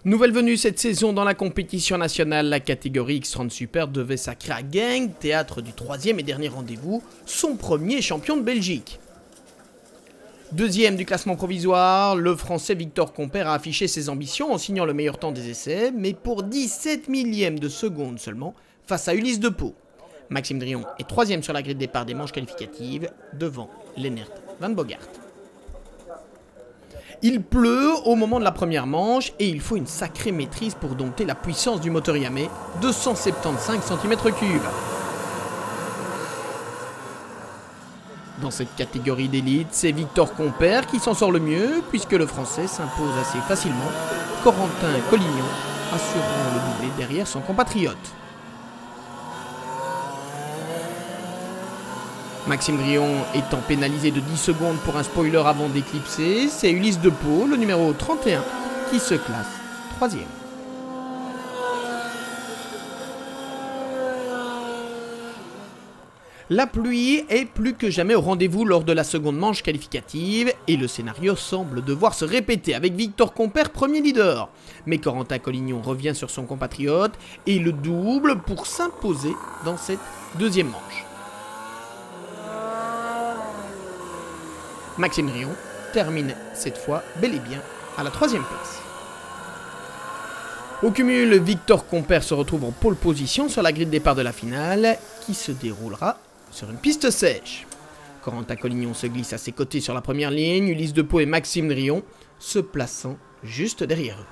Nouvelle venue cette saison dans la compétition nationale, la catégorie X30 Super devait sacrer à Genk, théâtre du troisième et dernier rendez-vous, son premier champion de Belgique. Deuxième du classement provisoire, le Français Victor Compère a affiché ses ambitions en signant le meilleur temps des essais, mais pour 17 millièmes de seconde seulement, face à Ulysse de Pau. Maxime Drillon est troisième sur la grille de départ des manches qualificatives, devant Lennert Van Bogart. Il pleut au moment de la première manche et il faut une sacrée maîtrise pour dompter la puissance du moteur Yamé, 275 cm3. Dans cette catégorie d'élite, c'est Victor Compère qui s'en sort le mieux puisque le Français s'impose assez facilement, Corentin Collignon assurant le doublé derrière son compatriote. Maxime Drillon étant pénalisé de 10 secondes pour un spoiler avant d'éclipser, c'est Ulysse de Pau, le numéro 31, qui se classe 3e. La pluie est plus que jamais au rendez-vous lors de la seconde manche qualificative et le scénario semble devoir se répéter avec Victor Compère premier leader. Mais Corentin Collignon revient sur son compatriote et le double pour s'imposer dans cette deuxième manche. Maxime Drillon termine cette fois bel et bien à la 3e place. Au cumul, Victor Compère se retrouve en pole position sur la grille de départ de la finale qui se déroulera sur une piste sèche. Corentin Collignon se glisse à ses côtés sur la première ligne, Ulysse de Pau et Maxime Drillon se plaçant juste derrière eux.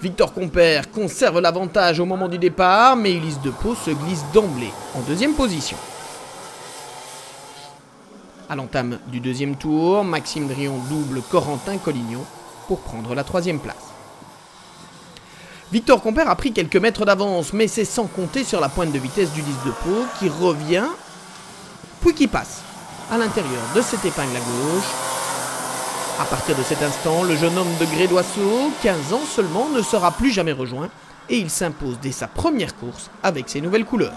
Victor Compère conserve l'avantage au moment du départ, mais Ulysse de Pau se glisse d'emblée en deuxième position. À l'entame du deuxième tour, Maxime Drillon double Corentin Collignon pour prendre la 3e place. Victor Compère a pris quelques mètres d'avance, mais c'est sans compter sur la pointe de vitesse d'Ulysse de Pau qui revient, puis qui passe à l'intérieur de cette épingle à gauche. À partir de cet instant, le jeune homme de Gré-d'Oisseau, 15 ans seulement, ne sera plus jamais rejoint et il s'impose dès sa première course avec ses nouvelles couleurs.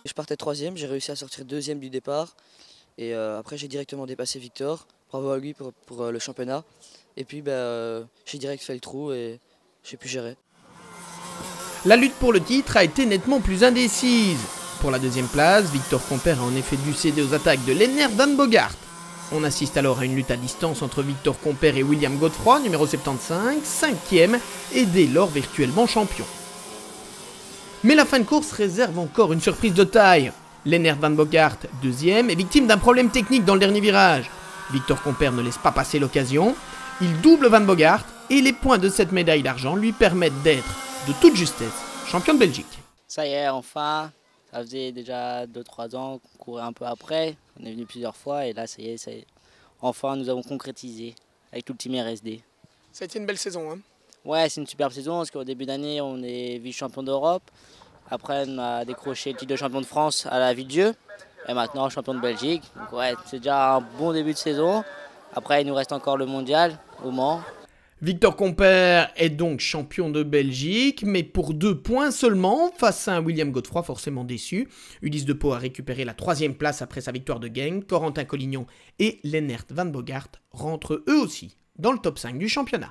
Je partais 3e, j'ai réussi à sortir 2e du départ et après j'ai directement dépassé Victor. Bravo à lui pour le championnat. Et puis j'ai direct fait le trou et j'ai pu gérer. La lutte pour le titre a été nettement plus indécise. Pour la 2e place, Victor Compère a en effet dû céder aux attaques de Lennert Van Bogart. On assiste alors à une lutte à distance entre Victor Compère et William Godefroy, numéro 75, 5e et dès lors virtuellement champion. Mais la fin de course réserve encore une surprise de taille. Lennert Van Bogart, 2e, est victime d'un problème technique dans le dernier virage. Victor Compère ne laisse pas passer l'occasion. Il double Van Bogart et les points de cette médaille d'argent lui permettent d'être, de toute justesse, champion de Belgique. Ça y est, enfin, ça faisait déjà 2-3 ans qu'on courait un peu après. On est venu plusieurs fois et là, ça y est. Enfin, nous avons concrétisé avec l'Ultimate RSD. Ça a été une belle saison, hein? Ouais, c'est une superbe saison parce qu'au début d'année, on est vice-champion d'Europe. Après, on a décroché le titre de champion de France à la Ville-Dieu. Et maintenant, champion de Belgique. Donc ouais, c'est déjà un bon début de saison. Après, il nous reste encore le mondial au Mans. Victor Compère est donc champion de Belgique, mais pour 2 points seulement, face à un William Godefroy forcément déçu. Ulysse de Pau a récupéré la 3e place après sa victoire de Genk. Corentin Collignon et Lennert Van Bogart rentrent eux aussi dans le top 5 du championnat.